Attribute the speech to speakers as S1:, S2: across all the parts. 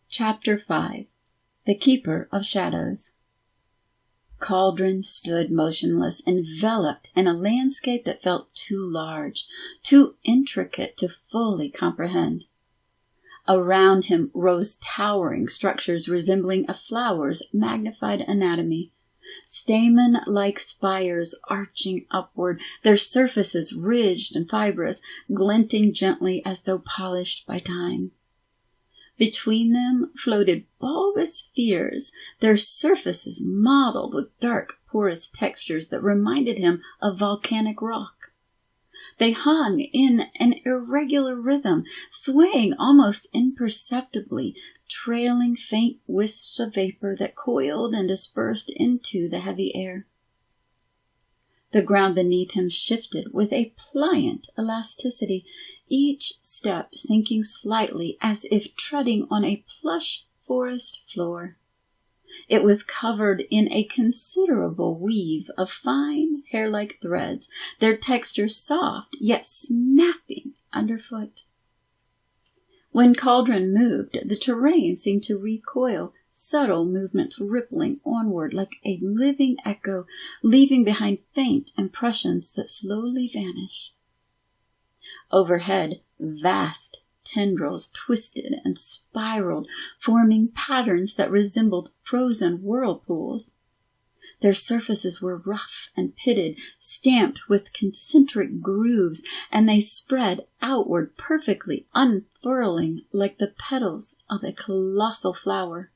S1: Chapter 5. The Keeper of Shadows. Calderon stood motionless, enveloped in a landscape that felt too large, too intricate to fully comprehend. Around him rose towering structures resembling a flower's magnified anatomy, stamen-like spires arching upward, their surfaces ridged and fibrous, glinting gently as though polished by time. Between them floated bulbous spheres, their surfaces mottled with dark, porous textures that reminded him of volcanic rock. They hung in an irregular rhythm, swaying almost imperceptibly, trailing faint wisps of vapor that coiled and dispersed into the heavy air. The ground beneath him shifted with a pliant elasticity, each step sinking slightly as if treading on a plush forest floor. It was covered in a considerable weave of fine hair-like threads, their texture soft yet snapping underfoot. When Calderon moved, the terrain seemed to recoil, subtle movements rippling onward like a living echo, leaving behind faint impressions that slowly vanished. Overhead, vast tendrils twisted and spiraled, forming patterns that resembled frozen whirlpools. Their surfaces were rough and pitted, stamped with concentric grooves, and they spread outward perfectly, unfurling like the petals of a colossal flower.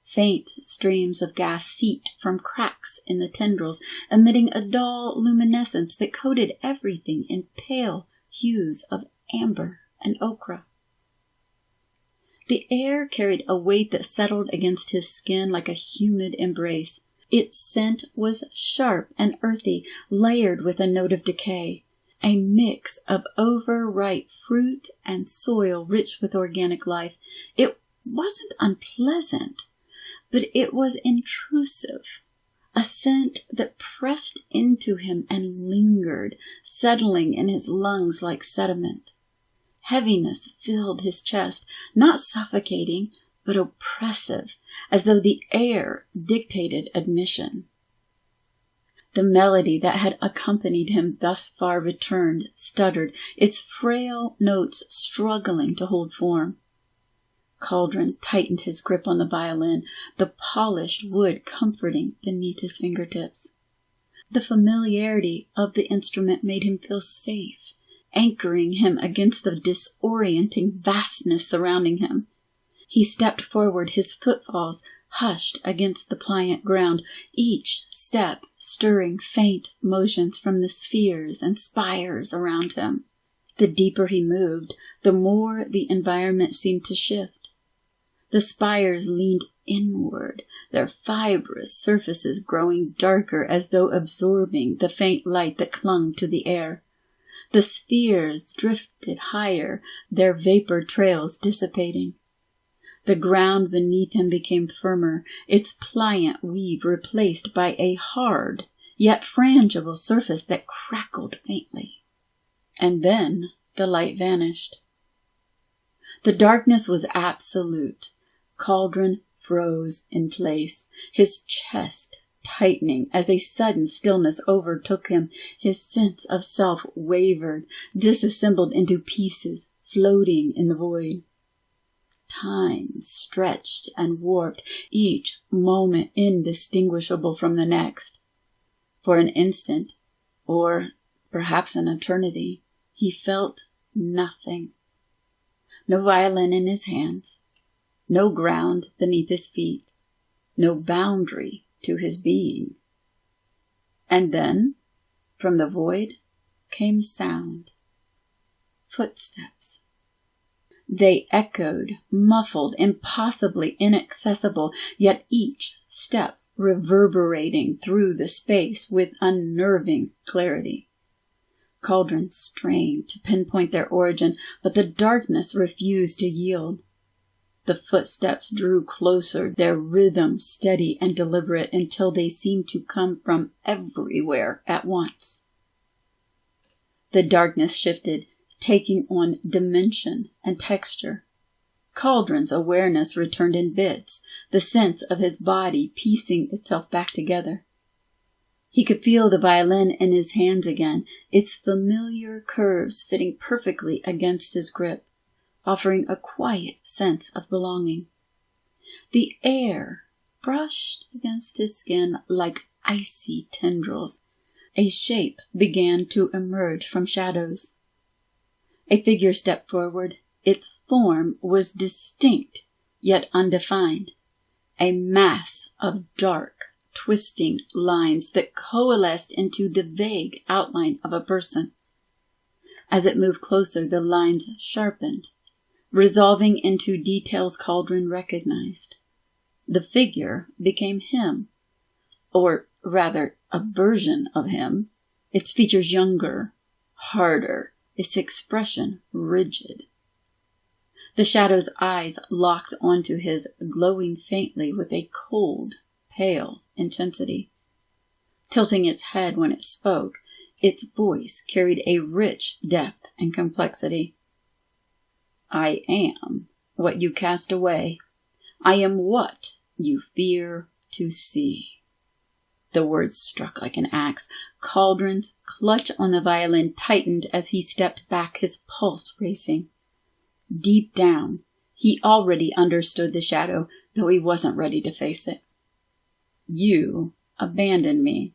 S1: Faint streams of gas seeped from cracks in the tendrils, emitting a dull luminescence that coated everything in pale hues of amber and ochre. The air carried a weight that settled against his skin like a humid embrace. Its scent was sharp and earthy, layered with a note of decay, a mix of overripe fruit and soil rich with organic life. It wasn't unpleasant, but it was intrusive. A scent that pressed into him and lingered, settling in his lungs like sediment. Heaviness filled his chest, not suffocating, but oppressive, as though the air dictated admission. The melody that had accompanied him thus far returned, stuttered, its frail notes struggling to hold form. Calderon tightened his grip on the violin, the polished wood comforting beneath his fingertips. The familiarity of the instrument made him feel safe, anchoring him against the disorienting vastness surrounding him. He stepped forward, his footfalls hushed against the pliant ground, each step stirring faint motions from the spheres and spires around him. The deeper he moved, the more the environment seemed to shift. The spires leaned inward, their fibrous surfaces growing darker as though absorbing the faint light that clung to the air. The spheres drifted higher, their vapor trails dissipating. The ground beneath him became firmer, its pliant weave replaced by a hard, yet frangible surface that crackled faintly. And then the light vanished. The darkness was absolute. Calderon froze in place, his chest tightening as a sudden stillness overtook him. His sense of self wavered, disassembled into pieces, floating in the void. Time stretched and warped, each moment indistinguishable from the next. For an instant, or perhaps an eternity, he felt nothing. No violin in his hands, no ground beneath his feet, no boundary to his being. And then, from the void, came sound. Footsteps. They echoed, muffled, impossibly inaccessible, yet each step reverberating through the space with unnerving clarity. Calderon strained to pinpoint their origin, but the darkness refused to yield. The footsteps drew closer, their rhythm steady and deliberate, until they seemed to come from everywhere at once. The darkness shifted, taking on dimension and texture. Calderon's awareness returned in bits, the sense of his body piecing itself back together. He could feel the violin in his hands again, its familiar curves fitting perfectly against his grip, offering a quiet sense of belonging. The air brushed against his skin like icy tendrils. A shape began to emerge from shadows. A figure stepped forward. Its form was distinct, yet undefined. A mass of dark, twisting lines that coalesced into the vague outline of a person. As it moved closer, the lines sharpened, resolving into details Calderon recognized. The figure became him, or rather a version of him, its features younger, harder, its expression rigid. The shadow's eyes locked onto his, glowing faintly with a cold, pale intensity. Tilting its head when it spoke, its voice carried a rich depth and complexity. I am what you cast away. I am what you fear to see. The words struck like an axe. Calderon's clutch on the violin tightened as he stepped back, his pulse racing. Deep down, he already understood the shadow, though he wasn't ready to face it. You abandoned me,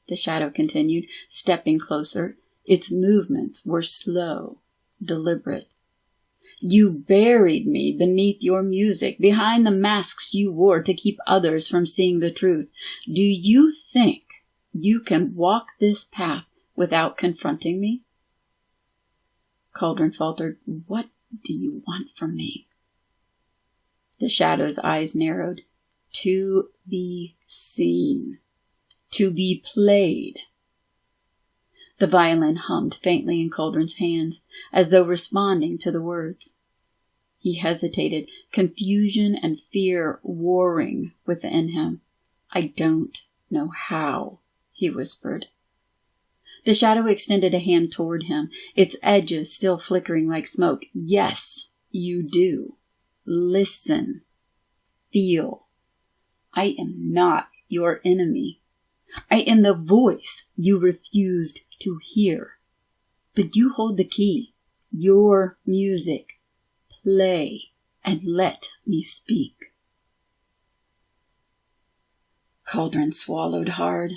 S1: the shadow continued, stepping closer. Its movements were slow, deliberate. You buried me beneath your music, behind the masks you wore to keep others from seeing the truth. Do you think you can walk this path without confronting me? Calderon faltered. What do you want from me? The shadow's eyes narrowed. To be seen. To be played. The violin hummed faintly in Calderon's hands, as though responding to the words. He hesitated, confusion and fear warring within him. I don't know how, he whispered. The shadow extended a hand toward him, its edges still flickering like smoke. Yes, you do. Listen. Feel. I am not your enemy. I am the voice you refused to hear. But you hold the key. Your music. Play and let me speak. Calderon swallowed hard.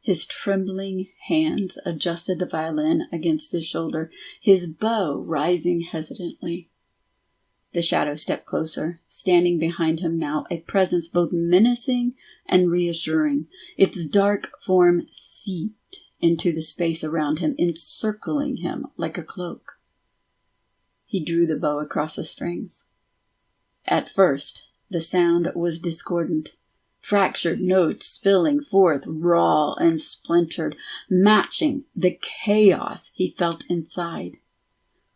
S1: His trembling hands adjusted the violin against his shoulder, his bow rising hesitantly. The shadow stepped closer, standing behind him now, a presence both menacing and reassuring. Its dark form seeped into the space around him, encircling him like a cloak. He drew the bow across the strings. At first, the sound was discordant. Fractured notes spilling forth, raw and splintered, matching the chaos he felt inside.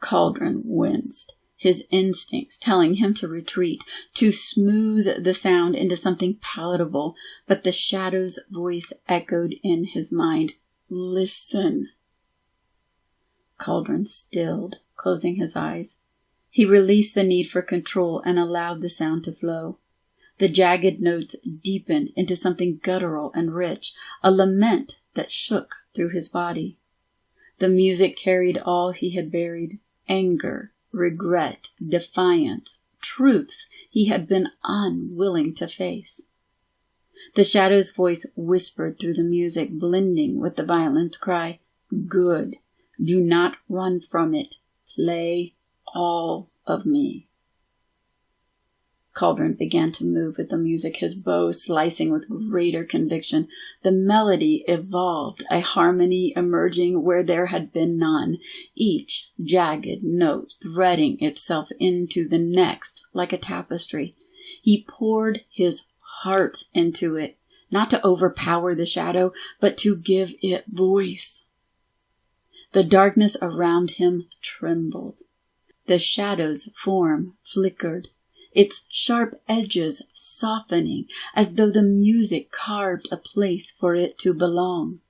S1: Calderon winced, his instincts telling him to retreat, to smooth the sound into something palatable, but the shadow's voice echoed in his mind. Listen. Calderon stilled, closing his eyes. He released the need for control and allowed the sound to flow. The jagged notes deepened into something guttural and rich, a lament that shook through his body. The music carried all he had buried, anger, regret, defiance, truths he had been unwilling to face. The shadow's voice whispered through the music, blending with the violin's cry, Good, do not run from it, play all of me. Calderon began to move with the music, his bow slicing with greater conviction. The melody evolved, a harmony emerging where there had been none, each jagged note threading itself into the next like a tapestry. He poured his heart into it, not to overpower the shadow, but to give it voice. The darkness around him trembled. The shadow's form flickered, its sharp edges softening as though the music carved a place for it to belong.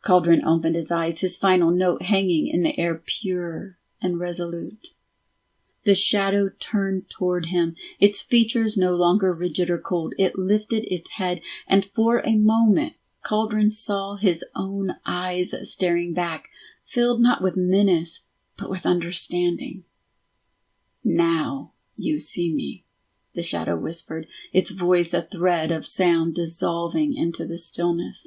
S1: Calderon opened his eyes, his final note hanging in the air pure and resolute. The shadow turned toward him, its features no longer rigid or cold. It lifted its head, and for a moment Calderon saw his own eyes staring back, filled not with menace, but with understanding. "Now you see me," the shadow whispered, its voice a thread of sound dissolving into the stillness.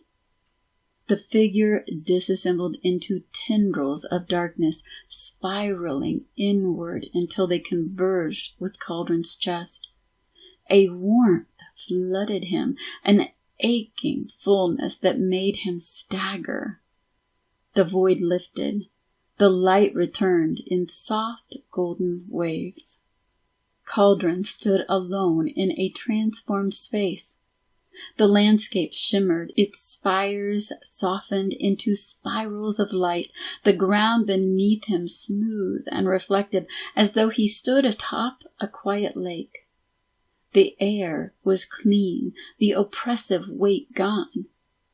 S1: The figure disassembled into tendrils of darkness, spiraling inward until they converged with Calderon's chest. A warmth flooded him, an aching fullness that made him stagger. The void lifted. The light returned in soft golden waves. Calderon stood alone in a transformed space. The landscape shimmered, its spires softened into spirals of light, the ground beneath him smooth and reflective, as though he stood atop a quiet lake. The air was clean, the oppressive weight gone.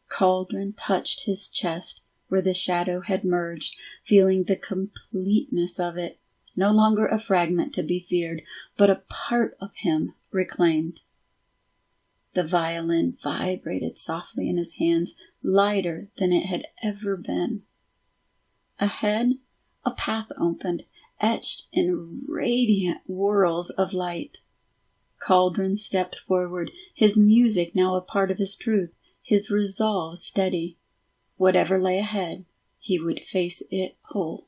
S1: Calderon touched his chest where the shadow had merged, feeling the completeness of it, no longer a fragment to be feared, but a part of him reclaimed. The violin vibrated softly in his hands, lighter than it had ever been. Ahead, a path opened, etched in radiant whirls of light. Calderon stepped forward, his music now a part of his truth, his resolve steady. Whatever lay ahead, he would face it whole.